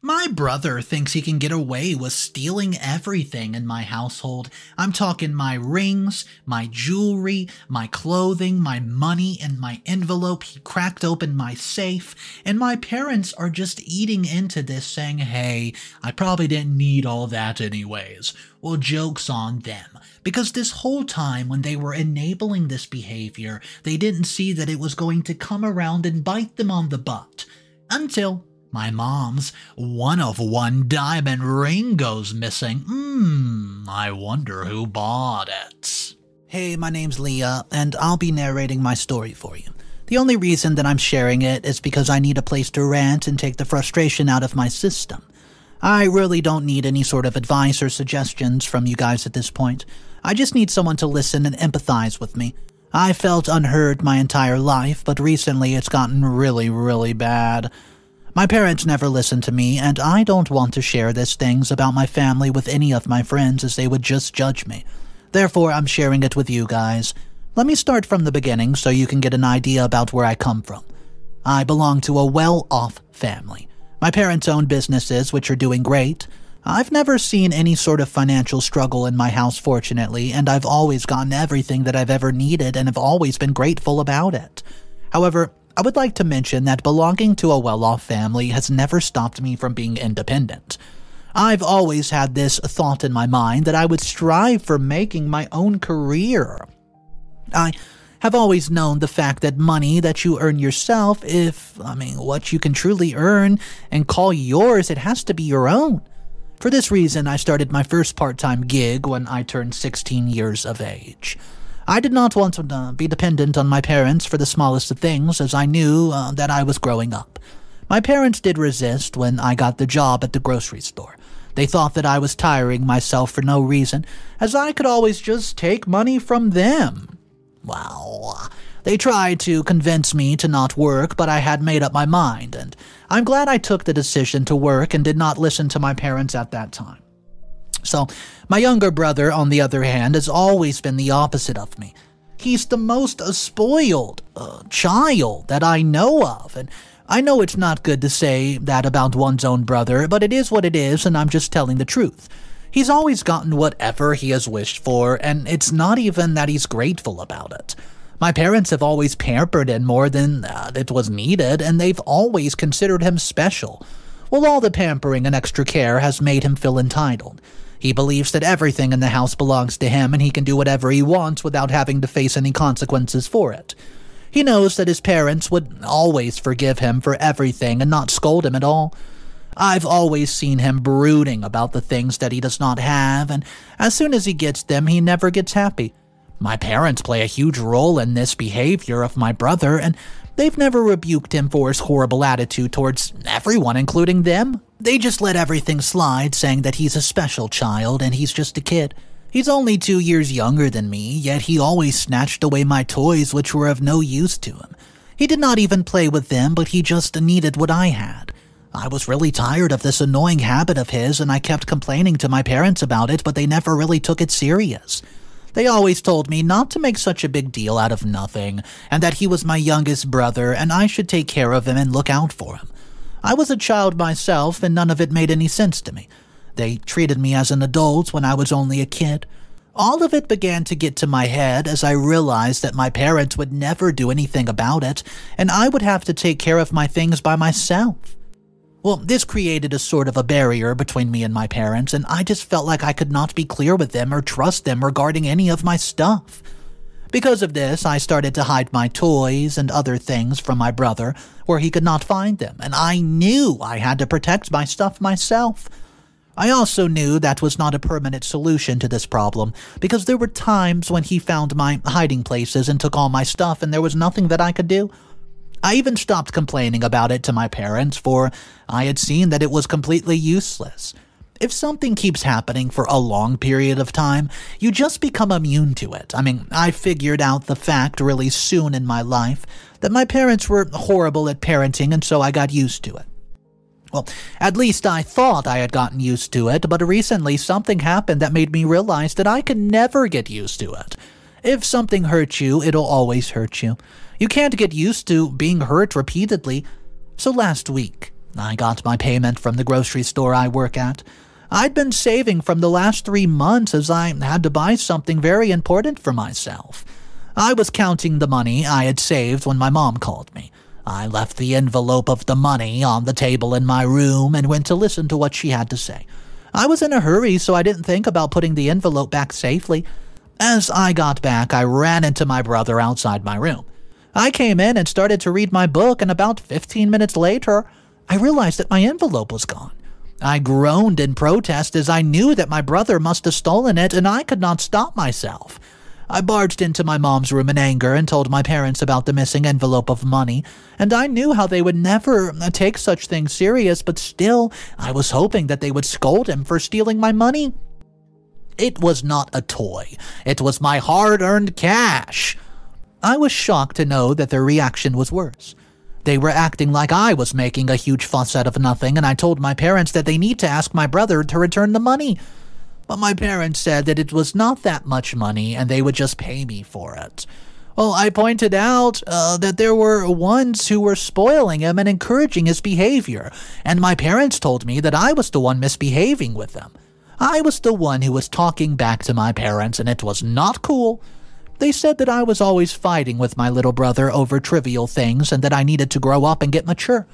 My brother thinks he can get away with stealing everything in my household. I'm talking my rings, my jewelry, my clothing, my money, and my envelope. He cracked open my safe, and my parents are just eating into this saying, hey, I probably didn't need all that anyways. Well, joke's on them. Because this whole time when they were enabling this behavior, they didn't see that it was going to come around and bite them on the butt. Until my mom's one-of-one diamond ring goes missing. I wonder who bought it. Hey, my name's Leah, and I'll be narrating my story for you. The only reason that I'm sharing it is because I need a place to rant and take the frustration out of my system. I really don't need any sort of advice or suggestions from you guys at this point. I just need someone to listen and empathize with me. I felt unheard my entire life, but recently it's gotten really bad. My parents never listened to me, and I don't want to share these things about my family with any of my friends as they would just judge me. Therefore, I'm sharing it with you guys. Let me start from the beginning so you can get an idea about where I come from. I belong to a well-off family. My parents own businesses which are doing great. I've never seen any sort of financial struggle in my house, fortunately, and I've always gotten everything that I've ever needed and have always been grateful about it. However, I would like to mention that belonging to a well-off family has never stopped me from being independent. I've always had this thought in my mind that I would strive for making my own career. I have always known the fact that money that you earn yourself, what you can truly earn and call yours, it has to be your own. For this reason, I started my first part-time gig when I turned 16 years of age. I did not want to be dependent on my parents for the smallest of things, as I knew that I was growing up. My parents did resist when I got the job at the grocery store. They thought that I was tiring myself for no reason, as I could always just take money from them. Well, they tried to convince me to not work, but I had made up my mind, and I'm glad I took the decision to work and did not listen to my parents at that time. So, my younger brother, on the other hand, has always been the opposite of me. He's the most spoiled child that I know of, and I know it's not good to say that about one's own brother, but it is what it is, and I'm just telling the truth. He's always gotten whatever he has wished for, and it's not even that he's grateful about it. My parents have always pampered him more than it was needed, and they've always considered him special. Well, all the pampering and extra care has made him feel entitled. He believes that everything in the house belongs to him and he can do whatever he wants without having to face any consequences for it. He knows that his parents would always forgive him for everything and not scold him at all. I've always seen him brooding about the things that he does not have, and as soon as he gets them, he never gets happy. My parents play a huge role in this behavior of my brother, and they've never rebuked him for his horrible attitude towards everyone, including them. They just let everything slide, saying that he's a special child and he's just a kid. He's only 2 years younger than me, yet he always snatched away my toys which were of no use to him. He did not even play with them, but he just needed what I had. I was really tired of this annoying habit of his, and I kept complaining to my parents about it, but they never really took it serious. They always told me not to make such a big deal out of nothing, and that he was my youngest brother and I should take care of him and look out for him. I was a child myself, and none of it made any sense to me. They treated me as an adult when I was only a kid. All of it began to get to my head as I realized that my parents would never do anything about it, and I would have to take care of my things by myself. Well, this created a sort of a barrier between me and my parents, and I just felt like I could not be clear with them or trust them regarding any of my stuff. Because of this, I started to hide my toys and other things from my brother where he could not find them, and I knew I had to protect my stuff myself. I also knew that was not a permanent solution to this problem, because there were times when he found my hiding places and took all my stuff, and there was nothing that I could do. I even stopped complaining about it to my parents, for I had seen that it was completely useless. If something keeps happening for a long period of time, you just become immune to it. I figured out the fact really soon in my life that my parents were horrible at parenting, and so I got used to it. Well, at least I thought I had gotten used to it, but recently something happened that made me realize that I could never get used to it. If something hurts you, it'll always hurt you. You can't get used to being hurt repeatedly. So last week, I got my payment from the grocery store I work at. I'd been saving from the last 3 months as I had to buy something very important for myself. I was counting the money I had saved when my mom called me. I left the envelope of the money on the table in my room and went to listen to what she had to say. I was in a hurry, so I didn't think about putting the envelope back safely. As I got back, I ran into my brother outside my room. I came in and started to read my book, and about 15 minutes later, I realized that my envelope was gone. I groaned in protest as I knew that my brother must have stolen it, and I could not stop myself. I barged into my mom's room in anger and told my parents about the missing envelope of money, and I knew how they would never take such things serious, but still, I was hoping that they would scold him for stealing my money. It was not a toy. It was my hard-earned cash. I was shocked to know that their reaction was worse. They were acting like I was making a huge fuss out of nothing, and I told my parents that they need to ask my brother to return the money. But my parents said that it was not that much money and they would just pay me for it. Well, I pointed out that there were ones who were spoiling him and encouraging his behavior, and my parents told me that I was the one misbehaving with them. I was the one who was talking back to my parents, and it was not cool. They said that I was always fighting with my little brother over trivial things and that I needed to grow up and get mature.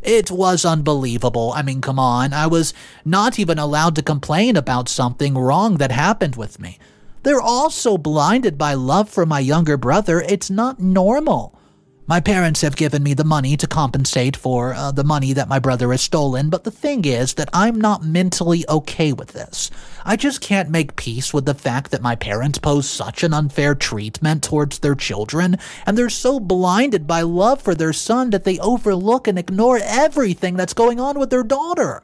It was unbelievable. I mean, come on. I was not even allowed to complain about something wrong that happened with me. They're all so blinded by love for my younger brother, it's not normal. My parents have given me the money to compensate for the money that my brother has stolen, but the thing is that I'm not mentally okay with this. I just can't make peace with the fact that my parents pose such an unfair treatment towards their children, and they're so blinded by love for their son that they overlook and ignore everything that's going on with their daughter.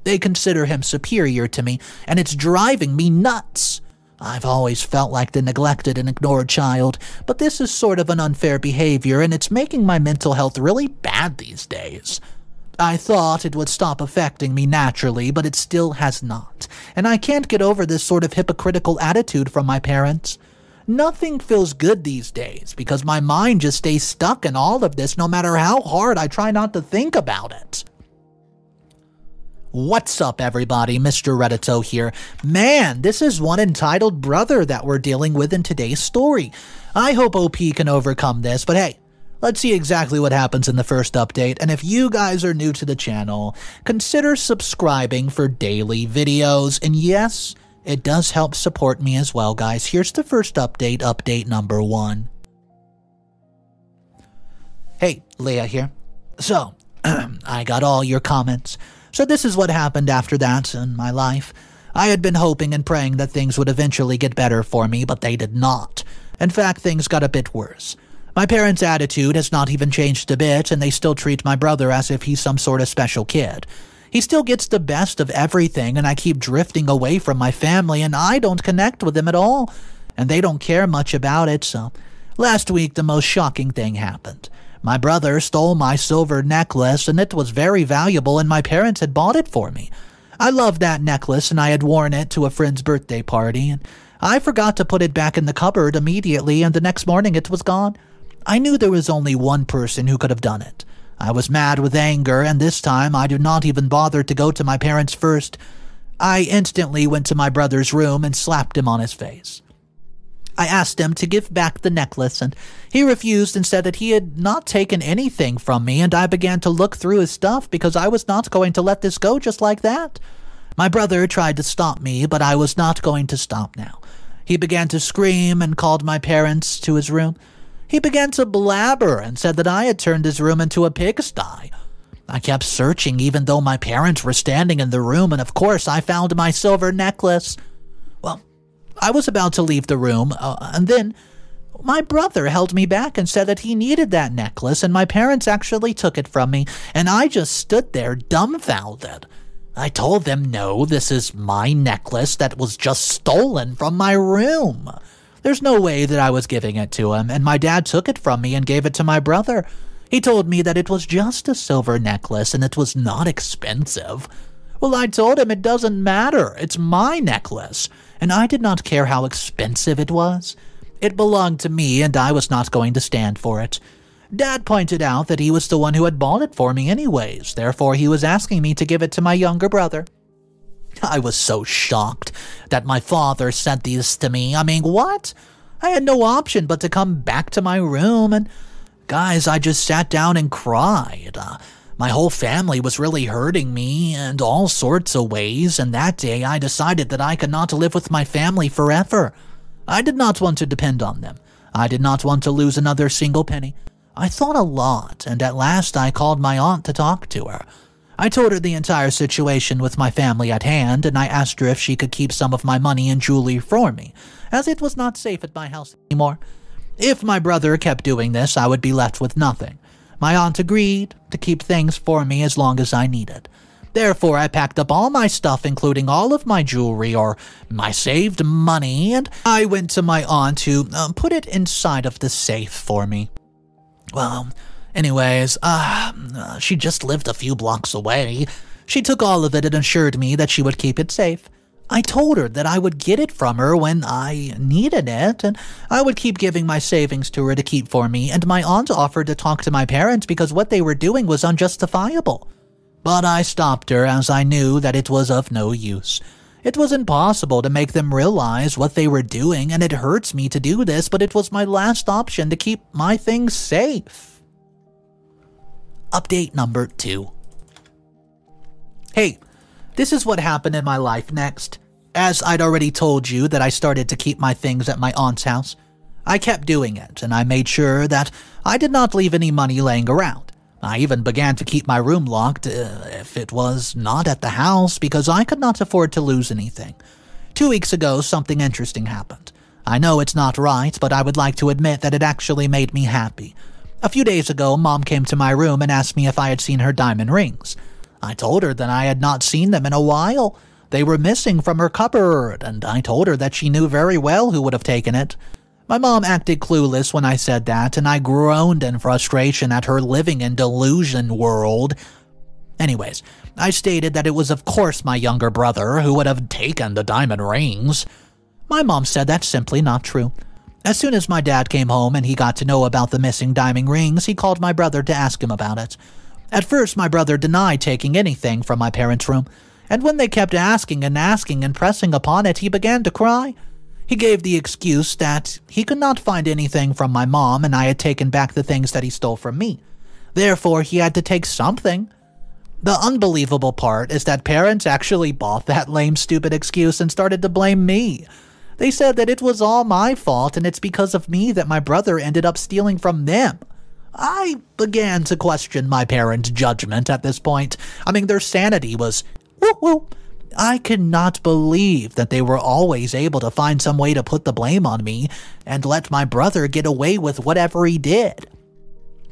They consider him superior to me, and it's driving me nuts. I've always felt like the neglected and ignored child, but this is sort of an unfair behavior, and it's making my mental health really bad these days. I thought it would stop affecting me naturally, but it still has not, and I can't get over this sort of hypocritical attitude from my parents. Nothing feels good these days, because my mind just stays stuck in all of this no matter how hard I try not to think about it. What's up, everybody? Mr. Reddito here. Man, this is one entitled brother that we're dealing with in today's story. I hope OP can overcome this, but hey, let's see exactly what happens in the first update, and if you guys are new to the channel, consider subscribing for daily videos, and yes, it does help support me as well, guys. Here's the first update, update number 1. Hey, Leah here. So, I got all your comments. So this is what happened after that in my life. I had been hoping and praying that things would eventually get better for me, but they did not. In fact, things got a bit worse. My parents' attitude has not even changed a bit, and they still treat my brother as if he's some sort of special kid. He still gets the best of everything, and I keep drifting away from my family, and I don't connect with them at all, and they don't care much about it, so last week the most shocking thing happened. My brother stole my silver necklace, and it was very valuable, and my parents had bought it for me. I loved that necklace, and I had worn it to a friend's birthday party, and I forgot to put it back in the cupboard immediately, and the next morning it was gone. I knew there was only one person who could have done it. I was mad with anger, and this time I did not even bother to go to my parents first. I instantly went to my brother's room and slapped him on his face. I asked him to give back the necklace, and he refused and said that he had not taken anything from me, and I began to look through his stuff because I was not going to let this go just like that. My brother tried to stop me, but I was not going to stop now. He began to scream and called my parents to his room. He began to blabber and said that I had turned his room into a pigsty. I kept searching even though my parents were standing in the room, and of course I found my silver necklace. Well, I was about to leave the room, and then my brother held me back and said that he needed that necklace, and my parents actually took it from me, and I just stood there dumbfounded. I told them, no, this is my necklace that was just stolen from my room. There's no way that I was giving it to him, and my dad took it from me and gave it to my brother. He told me that it was just a silver necklace and it was not expensive. Well, I told him it doesn't matter. It's my necklace, and I did not care how expensive it was. It belonged to me, and I was not going to stand for it. Dad pointed out that he was the one who had bought it for me anyways, therefore he was asking me to give it to my younger brother. I was so shocked that my father said this to me. I mean, what? I had no option but to come back to my room, and guys, I just sat down and cried. My whole family was really hurting me in all sorts of ways, and that day I decided that I could not live with my family forever. I did not want to depend on them. I did not want to lose another single penny. I thought a lot, and at last I called my aunt to talk to her. I told her the entire situation with my family at hand, and I asked her if she could keep some of my money and jewelry for me, as it was not safe at my house anymore. If my brother kept doing this, I would be left with nothing. My aunt agreed to keep things for me as long as I needed. Therefore, I packed up all my stuff, including all of my jewelry or my saved money, and I went to my aunt to put it inside of the safe for me. Well, anyways, she just lived a few blocks away. She took all of it and assured me that she would keep it safe. I told her that I would get it from her when I needed it, and I would keep giving my savings to her to keep for me, and my aunt offered to talk to my parents because what they were doing was unjustifiable. But I stopped her as I knew that it was of no use. It was impossible to make them realize what they were doing, and it hurts me to do this, but it was my last option to keep my things safe. Update number 2. Hey, this is what happened in my life next. As I'd already told you that I started to keep my things at my aunt's house, I kept doing it, and I made sure that I did not leave any money laying around. I even began to keep my room locked if it was not at the house because I could not afford to lose anything. 2 weeks ago, something interesting happened. I know it's not right, but I would like to admit that it actually made me happy. A few days ago, Mom came to my room and asked me if I had seen her diamond rings. I told her that I had not seen them in a while. They were missing from her cupboard, and I told her that she knew very well who would have taken it. My mom acted clueless when I said that, and I groaned in frustration at her living in delusion world. Anyways, I stated that it was of course my younger brother who would have taken the diamond rings. My mom said that's simply not true. As soon as my dad came home and he got to know about the missing diamond rings, he called my brother to ask him about it. At first, my brother denied taking anything from my parents' room, and when they kept asking and pressing upon it, he began to cry. He gave the excuse that he could not find anything from my mom and I had taken back the things that he stole from me. Therefore, he had to take something. The unbelievable part is that parents actually bought that lame, stupid excuse and started to blame me. They said that it was all my fault and it's because of me that my brother ended up stealing from them. I began to question my parents' judgment at this point. I mean, their sanity was woo-woo. I could not believe that they were always able to find some way to put the blame on me and let my brother get away with whatever he did.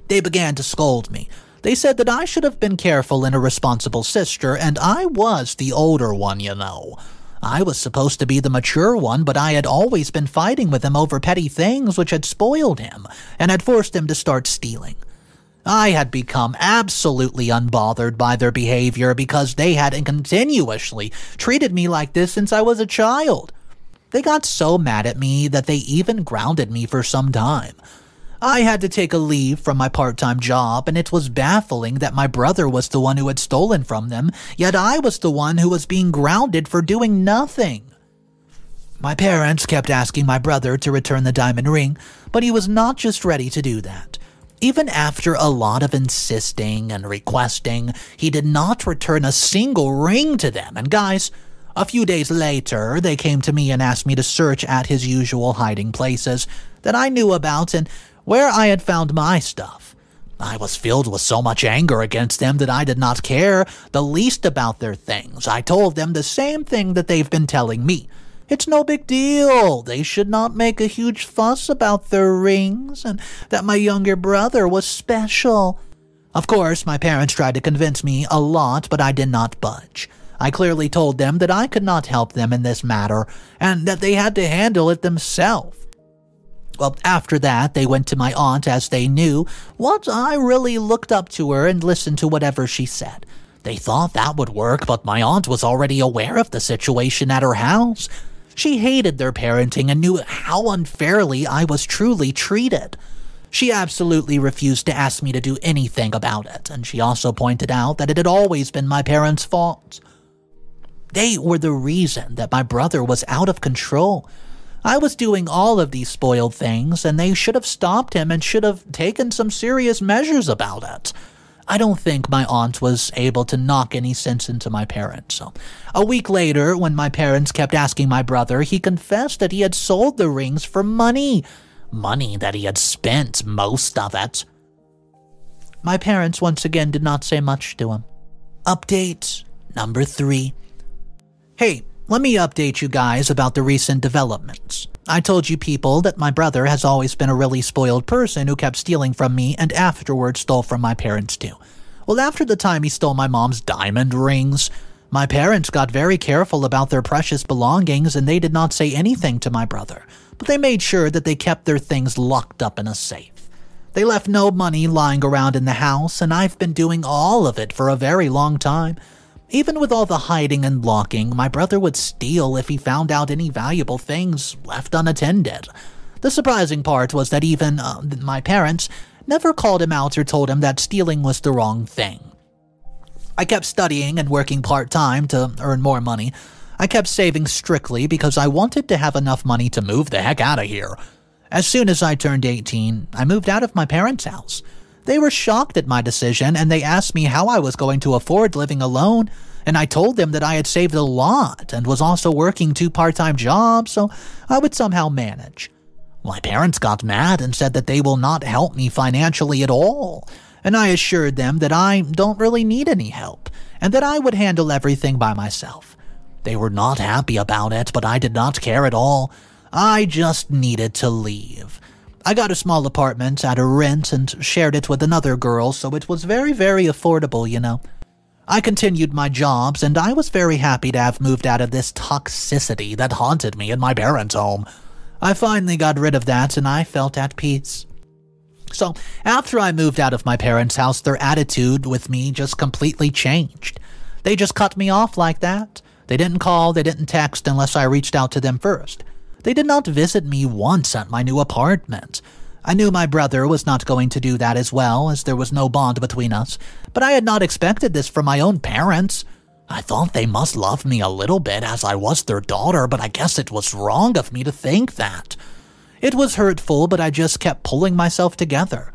They began to scold me. They said that I should have been careful and a responsible sister, and I was the older one, you know. I was supposed to be the mature one, but I had always been fighting with him over petty things which had spoiled him and had forced him to start stealing. I had become absolutely unbothered by their behavior because they had continuously treated me like this since I was a child. They got so mad at me that they even grounded me for some time. I had to take a leave from my part-time job, and it was baffling that my brother was the one who had stolen from them, yet I was the one who was being grounded for doing nothing. My parents kept asking my brother to return the diamond ring, but he was not just ready to do that. Even after a lot of insisting and requesting, he did not return a single ring to them. And guys, a few days later, they came to me and asked me to search at his usual hiding places that I knew about and where I had found my stuff. I was filled with so much anger against them that I did not care the least about their things. I told them the same thing that they've been telling me. It's no big deal. They should not make a huge fuss about their rings and that my younger brother was special. Of course, my parents tried to convince me a lot, but I did not budge. I clearly told them that I could not help them in this matter and that they had to handle it themselves. Well, after that, they went to my aunt as they knew what I really looked up to her and listened to whatever she said. They thought that would work, but my aunt was already aware of the situation at her house. She hated their parenting and knew how unfairly I was truly treated. She absolutely refused to ask me to do anything about it, and she also pointed out that it had always been my parents' fault. They were the reason that my brother was out of control. I was doing all of these spoiled things, and they should have stopped him and should have taken some serious measures about it. I don't think my aunt was able to knock any sense into my parents. So, a week later, when my parents kept asking my brother, he confessed that he had sold the rings for money. Money that he had spent most of it. My parents once again did not say much to him. Update number 3. Hey, let me update you guys about the recent developments. I told you people that my brother has always been a really spoiled person who kept stealing from me and afterwards stole from my parents too. Well, after the time he stole my mom's diamond rings, my parents got very careful about their precious belongings and they did not say anything to my brother, but they made sure that they kept their things locked up in a safe. They left no money lying around in the house, and I've been doing all of it for a very long time. Even with all the hiding and locking, my brother would steal if he found out any valuable things left unattended. The surprising part was that even my parents never called him out or told him that stealing was the wrong thing. I kept studying and working part-time to earn more money. I kept saving strictly because I wanted to have enough money to move the heck out of here. As soon as I turned 18, I moved out of my parents' house. They were shocked at my decision, and they asked me how I was going to afford living alone, and I told them that I had saved a lot and was also working 2 part-time jobs, so I would somehow manage. My parents got mad and said that they will not help me financially at all, and I assured them that I don't really need any help, and that I would handle everything by myself. They were not happy about it, but I did not care at all. I just needed to leave. I got a small apartment at a rent and shared it with another girl, so it was very, very affordable, you know. I continued my jobs, and I was very happy to have moved out of this toxicity that haunted me in my parents' home. I finally got rid of that, and I felt at peace. So, after I moved out of my parents' house, their attitude with me just completely changed. They just cut me off like that. They didn't call, they didn't text unless I reached out to them first. They did not visit me once at my new apartment. I knew my brother was not going to do that as well, as there was no bond between us, but I had not expected this from my own parents. I thought they must love me a little bit as I was their daughter, but I guess it was wrong of me to think that. It was hurtful, but I just kept pulling myself together.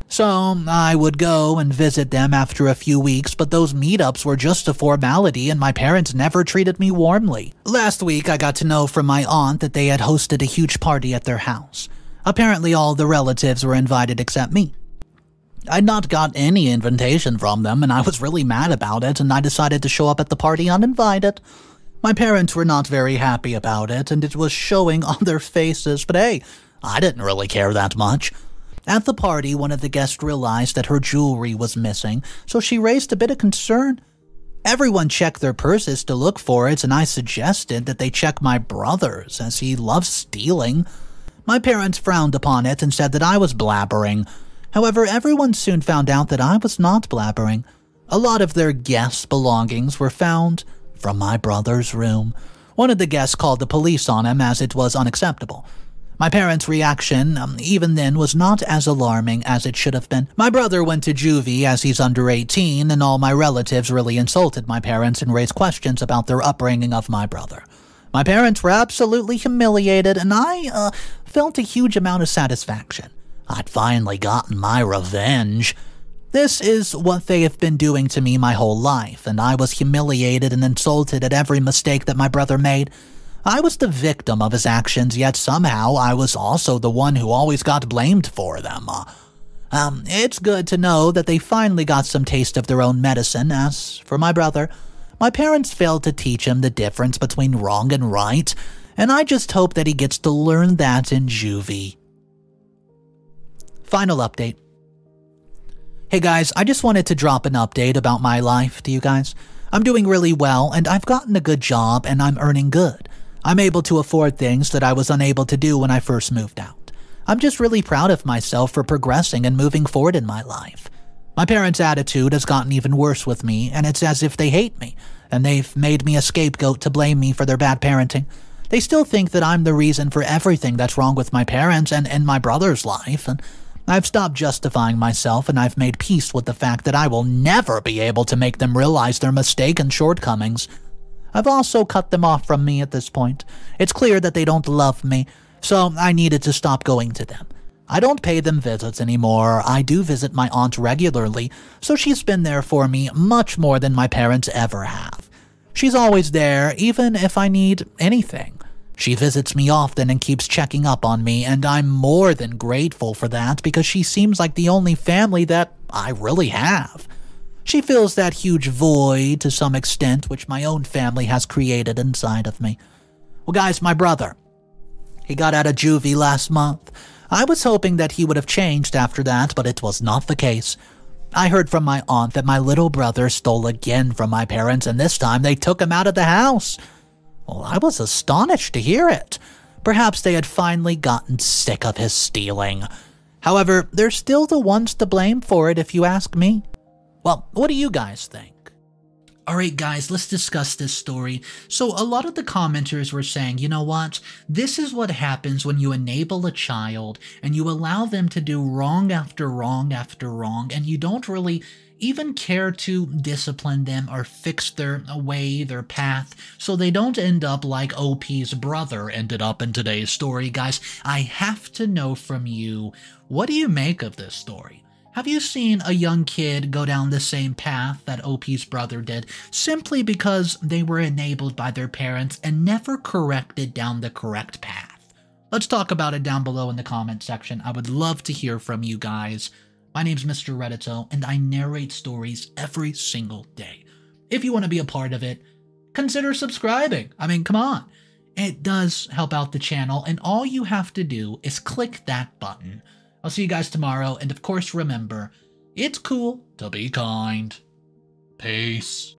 So I would go and visit them after a few weeks, but those meetups were just a formality and my parents never treated me warmly. Last week I got to know from my aunt that they had hosted a huge party at their house. Apparently all the relatives were invited except me. I'd not got any invitation from them and I was really mad about it, and I decided to show up at the party uninvited. My parents were not very happy about it and it was showing on their faces, but hey, I didn't really care that much. At the party, one of the guests realized that her jewelry was missing, so she raised a bit of concern. Everyone checked their purses to look for it, and I suggested that they check my brother's, as he loves stealing. My parents frowned upon it and said that I was blabbering. However, everyone soon found out that I was not blabbering. A lot of their guests' belongings were found from my brother's room. One of the guests called the police on him as it was unacceptable. My parents' reaction, even then, was not as alarming as it should have been. My brother went to juvie as he's under 18, and all my relatives really insulted my parents and raised questions about their upbringing of my brother. My parents were absolutely humiliated, and I felt a huge amount of satisfaction. I'd finally gotten my revenge. This is what they have been doing to me my whole life, and I was humiliated and insulted at every mistake that my brother made. I was the victim of his actions, yet somehow I was also the one who always got blamed for them. It's good to know that they finally got some taste of their own medicine. As for my brother, my parents failed to teach him the difference between wrong and right, and I just hope that he gets to learn that in juvie. Final update. Hey guys, I just wanted to drop an update about my life to you guys. I'm doing really well, and I've gotten a good job, and I'm earning good. I'm able to afford things that I was unable to do when I first moved out. I'm just really proud of myself for progressing and moving forward in my life. My parents' attitude has gotten even worse with me, and it's as if they hate me, and they've made me a scapegoat to blame me for their bad parenting. They still think that I'm the reason for everything that's wrong with my parents and my brother's life, and I've stopped justifying myself, and I've made peace with the fact that I will never be able to make them realize their mistake and shortcomings. I've also cut them off from me at this point. It's clear that they don't love me, so I needed to stop going to them. I don't pay them visits anymore. I do visit my aunt regularly, so she's been there for me much more than my parents ever have. She's always there, even if I need anything. She visits me often and keeps checking up on me, and I'm more than grateful for that because she seems like the only family that I really have. She fills that huge void to some extent which my own family has created inside of me. Well, guys, my brother, he got out of juvie last month. I was hoping that he would have changed after that, but it was not the case. I heard from my aunt that my little brother stole again from my parents, and this time they took him out of the house. Well, I was astonished to hear it. Perhaps they had finally gotten sick of his stealing. However, they're still the ones to blame for it if you ask me. Well, what do you guys think? Alright guys, let's discuss this story. So a lot of the commenters were saying, you know what, this is what happens when you enable a child and you allow them to do wrong after wrong after wrong, and you don't really even care to discipline them or fix their way, their path, so they don't end up like OP's brother ended up in today's story. Guys, I have to know from you, what do you make of this story? Have you seen a young kid go down the same path that OP's brother did simply because they were enabled by their parents and never corrected down the correct path? Let's talk about it down below in the comment section. I would love to hear from you guys. My name's Mr. Reddito, and I narrate stories every single day. If you want to be a part of it, consider subscribing. I mean, come on. It does help out the channel, and all you have to do is click that button. I'll see you guys tomorrow, and of course remember, it's cool to be kind. Peace.